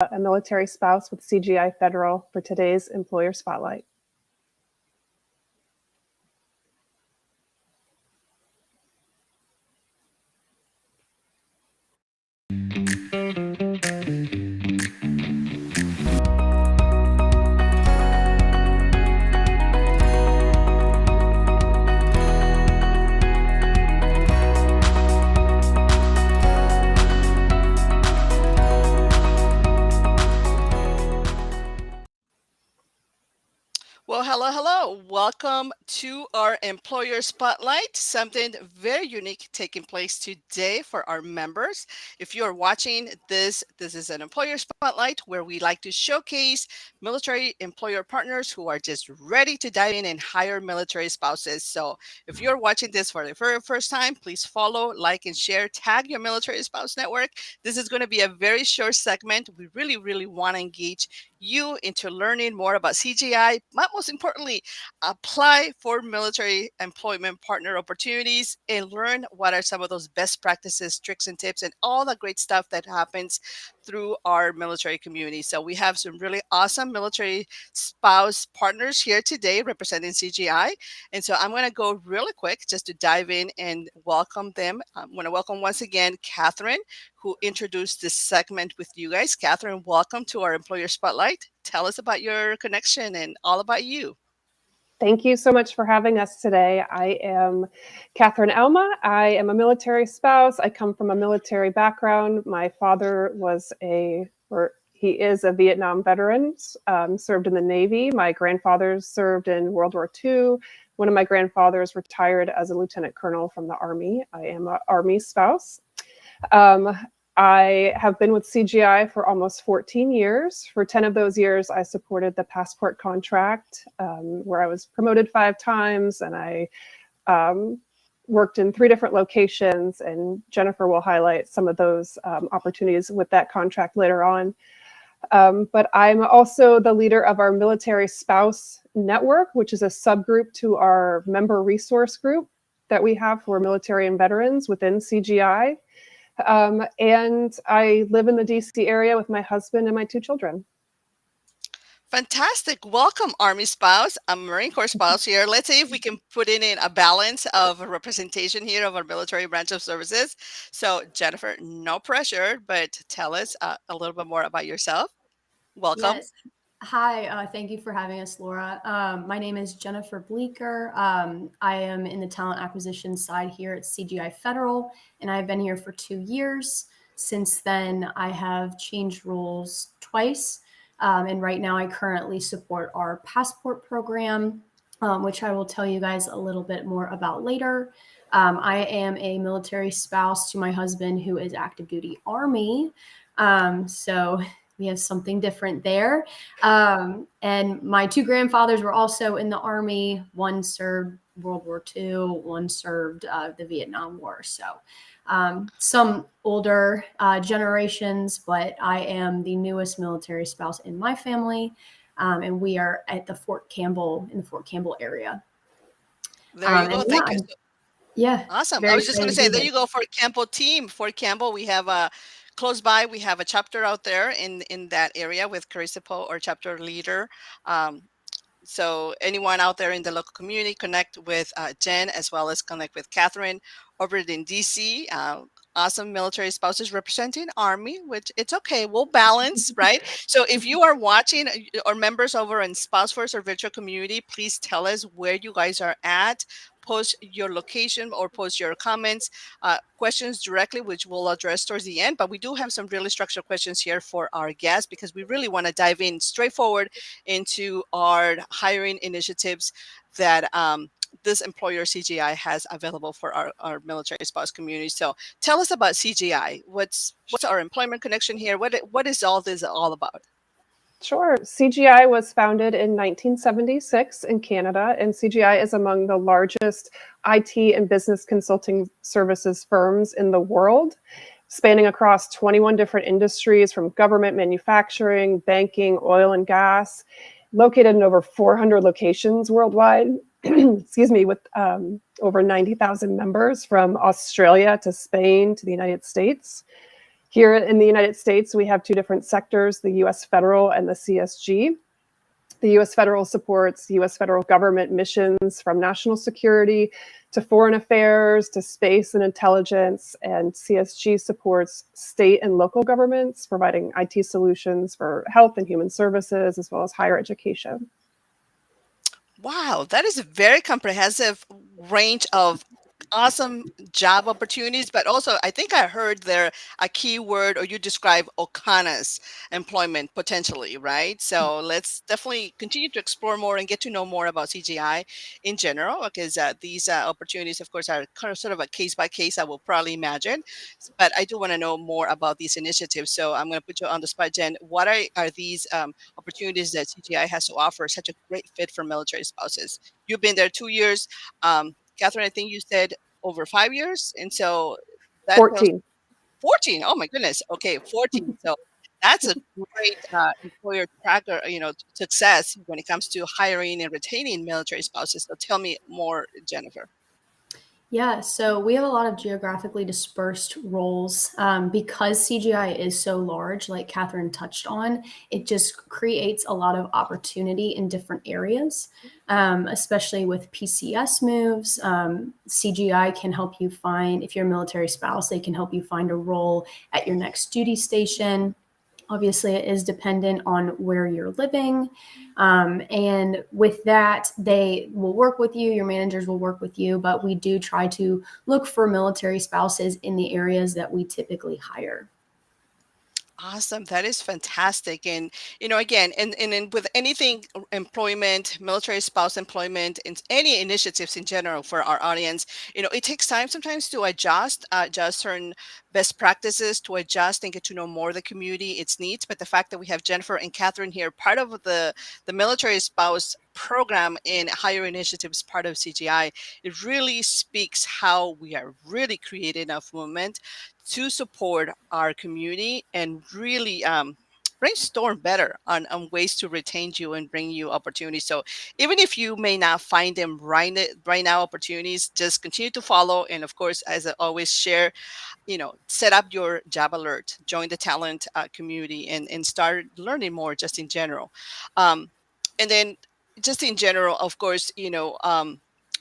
a military spouse with CGI Federal for today's Employer Spotlight. Well, hello, hello. Welcome to our Employer Spotlight. Something very unique taking place today for our members. If you are watching this is an Employer Spotlight where we like to showcase military employer partners who are just ready to dive in and hire military spouses. So if you're watching this for the very first time, please follow, like, and share. Tag your military spouse network. This is going to be a very short segment. We really, really want to engage you into learning more about CGI, but most importantly, apply for military employment partner opportunities and learn what are some of those best practices, tricks, and tips, and all the great stuff that happens through our military community. So we have some really awesome military spouse partners here today representing CGI. And so I'm going to go really quick just to dive in and welcome them. I'm going to welcome once again Catherine, who introduced this segment with you guys. Catherine, welcome to our Employer Spotlight. Tell us about your connection and all about you. Thank you so much for having us today. I am Catherine Elma. I am a military spouse. I come from a military background. My father he is a Vietnam veteran, served in the Navy. My grandfathers served in World War II. One of my grandfathers retired as a lieutenant colonel from the Army. I am an Army spouse. I have been with CGI for almost 14 years. For 10 of those years, I supported the passport contract, where I was promoted 5 times, and I worked in 3 different locations, and Jennifer will highlight some of those opportunities with that contract later on. But I'm also the leader of our Military Spouse Network, which is a subgroup to our member resource group that we have for military and veterans within CGI. And I live in the DC area with my husband and my 2 children. Fantastic. Welcome, Army spouse. I'm Marine Corps spouse here. Let's see if we can put in a balance of representation here of our military branch of services. So, Jennifer, no pressure, but tell us a little bit more about yourself. Welcome. Yes. Hi, thank you for having us, Laura. My name is Jennifer Bleeker. I am in the talent acquisition side here at CGI Federal, and I've been here for 2 years. Since then, I have changed roles twice, and right now I currently support our passport program, which I will tell you guys a little bit more about later. I am a military spouse to my husband, who is active duty Army. So we have something different there. And my 2 grandfathers were also in the Army. One served World War II, one served the Vietnam War. So some older generations, but I am the newest military spouse in my family. And we are at the Fort Campbell, in the Fort Campbell area. There you go. Thank you. Yeah. Awesome. I was just going to say, there you go, Fort Campbell team. Fort Campbell, we have close by, we have a chapter out there in that area with Caricipo, or chapter leader. So anyone out there in the local community, connect with Jen, as well as connect with Catherine over in DC. Awesome military spouses representing Army, which it's okay. We'll balance, right? So if you are watching or members over in Spouse First or virtual community, please tell us where you guys are at. Post your location or post your comments, questions directly, which we'll address towards the end. But we do have some really structured questions here for our guests, because we really want to dive in straightforward into our hiring initiatives that this employer CGI has available for our military spouse community. So tell us about CGI. What's our employment connection here? What is all this all about? Sure. CGI was founded in 1976 in Canada, and CGI is among the largest IT and business consulting services firms in the world, spanning across 21 different industries, from government, manufacturing, banking, oil and gas, located in over 400 locations worldwide, excuse me, with over 90,000 members from Australia to Spain to the United States. Here in the United States, we have two different sectors, the U.S. federal and the CSG. The U.S. federal supports U.S. federal government missions from national security to foreign affairs to space and intelligence, and CSG supports state and local governments, providing IT solutions for health and human services, as well as higher education. Wow, that is a very comprehensive range of awesome job opportunities, but also I think I heard there a key word, or you describe Okana's employment potentially, right? So let's definitely continue to explore more and get to know more about CGI in general, because these opportunities, of course, are kind of sort of a case by case, I will probably imagine. But I do want to know more about these initiatives. So I'm going to put you on the spot, Jen. What are these opportunities that CGI has to offer, such a great fit for military spouses? You've been there 2 years. Catherine, I think you said over 5 years. And so that tells 14. 14. Oh my goodness. Okay, 14. So that's a great employer tracker, success when it comes to hiring and retaining military spouses. So tell me more, Jennifer. Yeah, so we have a lot of geographically dispersed roles because CGI is so large, like Catherine touched on. It just creates a lot of opportunity in different areas, especially with PCS moves. CGI can help you find, if you're a military spouse, they can help you find a role at your next duty station. Obviously, it is dependent on where you're living. And with that, they will work with you, your managers will work with you, but we do try to look for military spouses in the areas that we typically hire. Awesome. That is fantastic. And, again, and with anything employment, military spouse employment, and any initiatives in general for our audience, it takes time sometimes to adjust certain best practices, to adjust and get to know more of the community, its needs. But the fact that we have Jennifer and Catherine here, part of the military spouse program in higher initiatives, part of CGI, it really speaks how we are really creating enough movement to support our community and really brainstorm better on ways to retain you and bring you opportunities. So even if you may not find them right now opportunities, just continue to follow. And of course, as I always share, set up your job alert, join the talent community, and start learning more just in general. And then just in general, of course,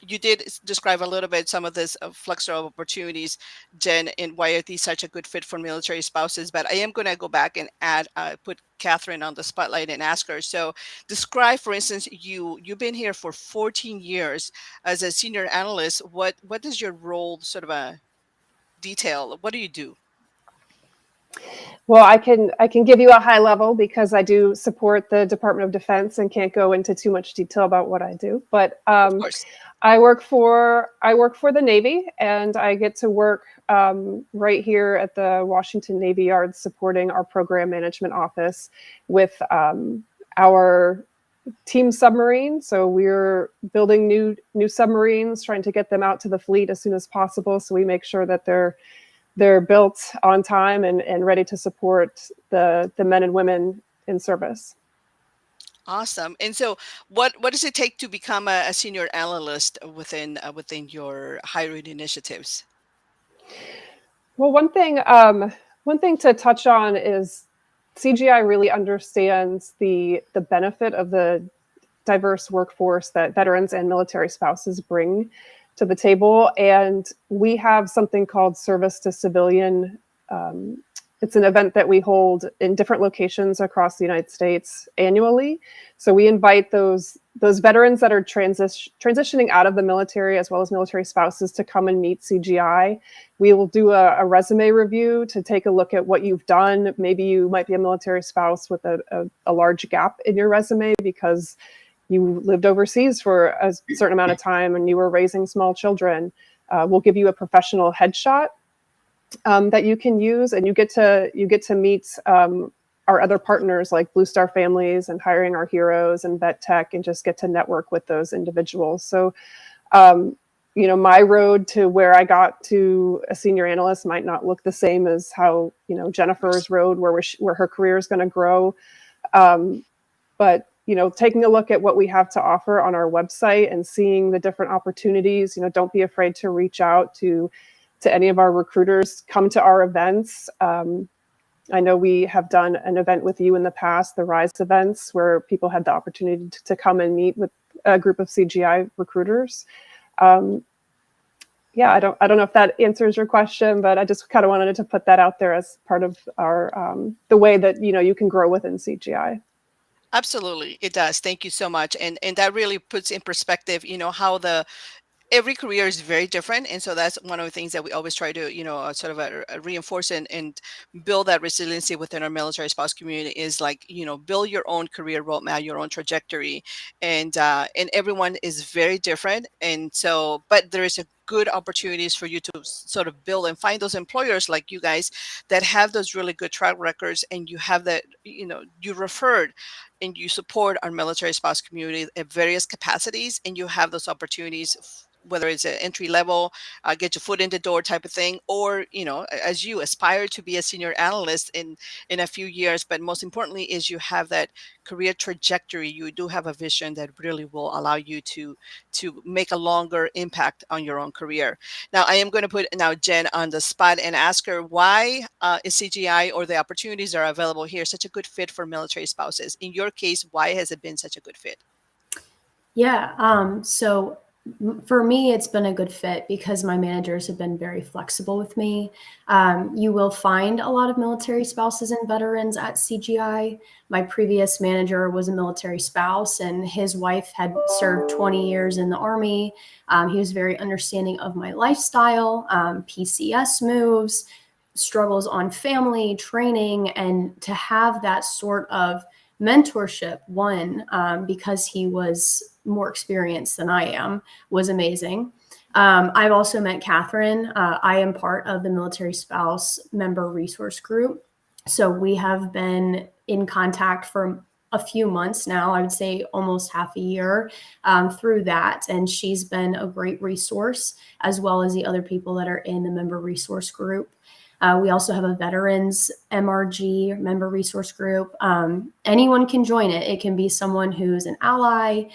you did describe a little bit some of this flux of opportunities, Jen, and why are these such a good fit for military spouses. But I am going to go back and put Catherine on the spotlight and ask her. So describe, for instance, you've been here for 14 years as a senior analyst. What is your role, sort of a detail? What do you do? Well, I can give you a high level because I do support the Department of Defense and can't go into too much detail about what I do. But Of course. I work for the Navy, and I get to work right here at the Washington Navy Yard, supporting our program management office with our team submarine. So we're building new submarines, trying to get them out to the fleet as soon as possible. So we make sure that they're built on time and ready to support the men and women in service. Awesome. And so what does it take to become a senior analyst within your hiring initiatives? Well, one thing to touch on is CGI really understands the benefit of the diverse workforce that veterans and military spouses bring to the table. And we have something called Service to Civilian. It's an event that we hold in different locations across the United States annually. So we invite those veterans that are transitioning out of the military, as well as military spouses, to come and meet CGI. We will do a resume review to take a look at what you've done. Maybe you might be a military spouse with a large gap in your resume because you lived overseas for a certain amount of time and you were raising small children. We'll give you a professional headshot that you can use, and you get to meet our other partners like Blue Star Families and Hiring Our Heroes and Vet Tech, and just get to network with those individuals. So, my road to where I got to a senior analyst might not look the same as how Jennifer's road, where her career is going to grow. But taking a look at what we have to offer on our website and seeing the different opportunities, don't be afraid to reach out to any of our recruiters. Come to our events. I know we have done an event with you in the past, the RISE events, where people had the opportunity to come and meet with a group of CGI recruiters. Yeah, I don't know if that answers your question, but I just kind of wanted to put that out there as part of our the way that you can grow within CGI. Absolutely, it does. Thank you so much, and that really puts in perspective, how the every career is very different, and so that's one of the things that we always try to sort of reinforce and build that resiliency within our military spouse community is like build your own career roadmap, your own trajectory, and everyone is very different, and so but there is a good opportunities for you to sort of build and find those employers like you guys that have those really good track records, and you have that you referred and you support our military spouse community at various capacities, and you have those opportunities, whether it's an entry level, get your foot in the door type of thing, or as you aspire to be a senior analyst in a few years. But most importantly is you have that career trajectory. You do have a vision that really will allow you to make a longer impact on your own career. Now I am going to put now Jen on the spot and ask her why is CGI or the opportunities that are available here such a good fit for military spouses. In your case, why has it been such a good fit? Yeah. So for me, it's been a good fit because my managers have been very flexible with me. You will find a lot of military spouses and veterans at CGI. My previous manager was a military spouse, and his wife had served 20 years in the Army. He was very understanding of my lifestyle, PCS moves, struggles on family, training, and to have that sort of mentorship, because he was more experienced than I am, was amazing. I've also met Catherine. I am part of the military spouse member resource group. So we have been in contact for a few months now, I would say almost half a year through that. And she's been a great resource, as well as the other people that are in the member resource group. We also have a veterans MRG, member resource group. Anyone can join it. It can be someone who's an ally.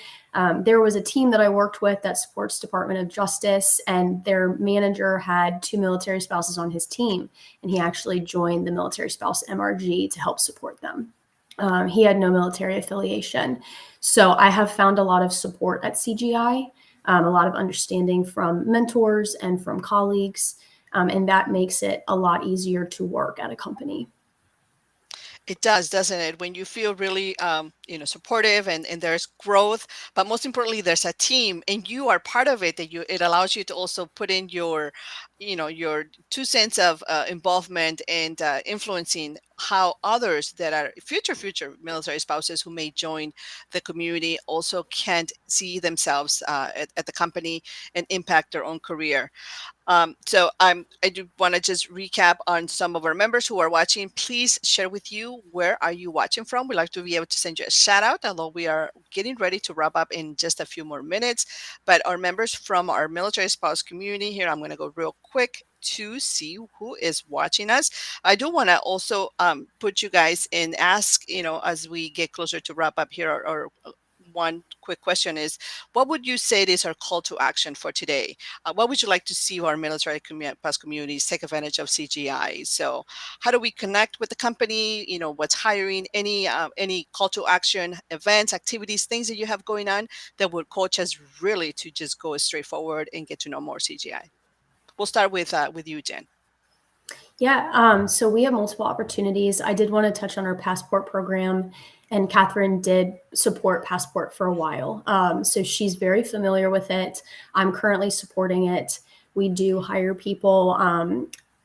There was a team that I worked with that supports Department of Justice, and their manager had 2 military spouses on his team, and he actually joined the military spouse MRG to help support them. He had no military affiliation. So I have found a lot of support at CGI, a lot of understanding from mentors and from colleagues. And that makes it a lot easier to work at a company. It does, doesn't it? When you feel really, supportive and there's growth, but most importantly, there's a team and you are part of it. It allows you to also put in your 2 cents of involvement and influencing how others that are future military spouses who may join the community also can see themselves at the company and impact their own career. So I do want to just recap on some of our members who are watching. Please share with you where are you watching from. We'd like to be able to send you a shout out, although we are getting ready to wrap up in just a few more minutes. But our members from our military spouse community here, I'm going to go real quick to see who is watching us. I do want to also put you guys in ask, as we get closer to wrap up here, or one quick question is, what would you say is our call to action for today? What would you like to see our military past communities take advantage of CGI? So how do we connect with the company? What's hiring, any call to action, events, activities, things that you have going on that would coach us really to just go straight forward and get to know more CGI? We'll start with you, Jen. Yeah, so we have multiple opportunities. I did want to touch on our passport program, and Catherine did support Passport for a while. So she's very familiar with it. I'm currently supporting it. We do hire people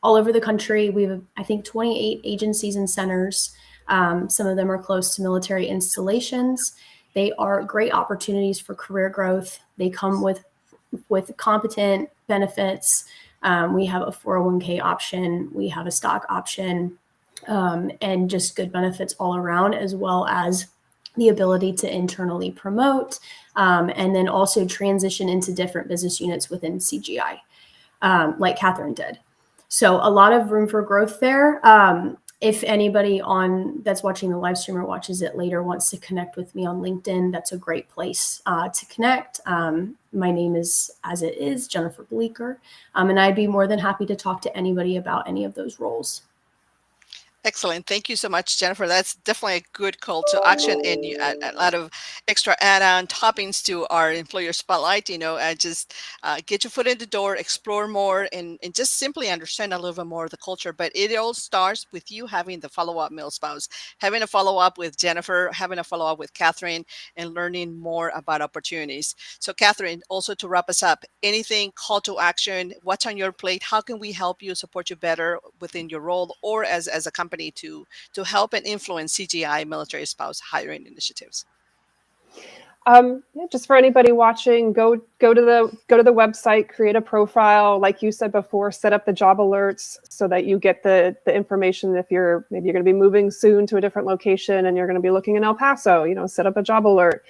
all over the country. We have, I think, 28 agencies and centers. Some of them are close to military installations. They are great opportunities for career growth. They come with competent benefits. We have a 401k option. We have a stock option, and just good benefits all around, as well as the ability to internally promote, and then also transition into different business units within CGI, like Catherine did. So a lot of room for growth there. If anybody that's watching the live stream or watches it later wants to connect with me on LinkedIn, that's a great place to connect. My name is, as it is, Jennifer Bleeker, and I'd be more than happy to talk to anybody about any of those roles. Excellent. Thank you so much, Jennifer. That's definitely a good call to action, and a lot of extra add-on toppings to our employer spotlight. Just get your foot in the door, explore more, and just simply understand a little bit more of the culture. But it all starts with you having the follow-up, meal spouse, having a follow-up with Jennifer, having a follow-up with Catherine, and learning more about opportunities. So, Catherine, also to wrap us up, anything call to action? What's on your plate? How can we help you support you better within your role or as a company to help and influence CGI military spouse hiring initiatives? Yeah, just for anybody watching, go to the website, create a profile, like you said before, set up the job alerts so that you get the information. If maybe you're going to be moving soon to a different location and you're going to be looking in El Paso, set up a job alert.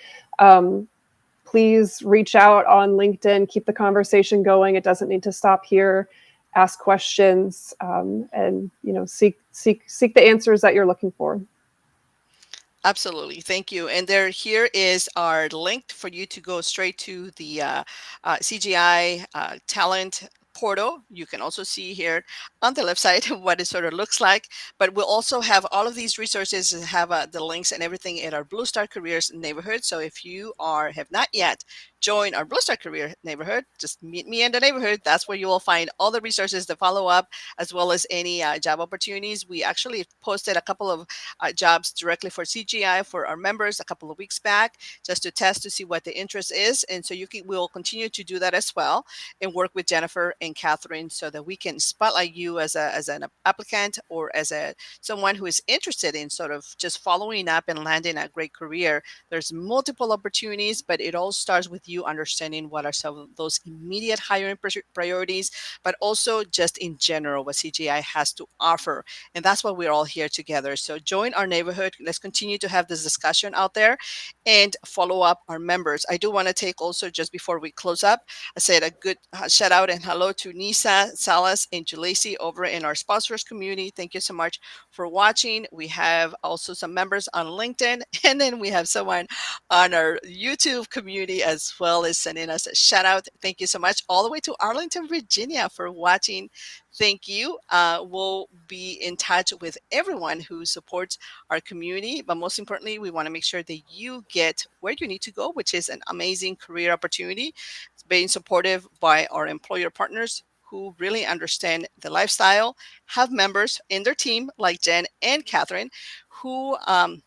Please reach out on LinkedIn, keep the conversation going. It doesn't need to stop here. Ask questions, and seek the answers that you're looking for. Absolutely. Thank you. And here is our link for you to go straight to the CGI talent portal. You can also see here on the left side what it sort of looks like. But we'll also have all of these resources and have the links and everything in our Blue Star Careers neighborhood. So if you have not yet joined our Blue Star Career neighborhood, just meet me in the neighborhood. That's where you will find all the resources to follow up, as well as any job opportunities. We actually posted a couple of jobs directly for CGI for our members a couple of weeks back, just to test to see what the interest is. And so we'll continue to do that as well, and work with Jennifer and Catherine so that we can spotlight you as an applicant or as someone who is interested in sort of just following up and landing a great career. There's multiple opportunities, but it all starts with you understanding what are some of those immediate hiring priorities, but also just in general what CGI has to offer. And that's why we're all here together. So join our neighborhood. Let's continue to have this discussion out there and follow up our members. I do want to take also, just before we close up, I said a good shout out and hello to Nisa, Salas, and Julesi over in our sponsors community. Thank you so much for watching. We have also some members on LinkedIn, and then we have someone on our YouTube community as well, as sending us a shout out. Thank you so much, all the way to Arlington, Virginia, for watching. Thank you. We'll be in touch with everyone who supports our community. But most importantly, we want to make sure that you get where you need to go, which is an amazing career opportunity. It's being supported by our employer partners who really understand the lifestyle, have members in their team like Jen and Catherine who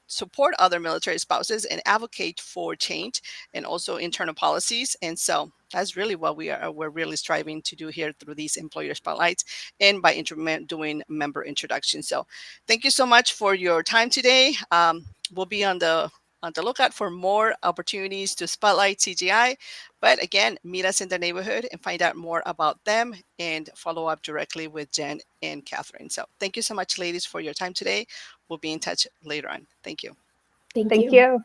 support other military spouses and advocate for change and also internal policies. And so that's really what we're really striving to do here through these employer spotlights and by doing member introductions. So thank you so much for your time today. We'll be on the lookout for more opportunities to spotlight CGI. But again, meet us in the neighborhood and find out more about them and follow up directly with Jen and Catherine. So thank you so much, ladies, for your time today. We'll be in touch later on. Thank you. Thank Thank you. you.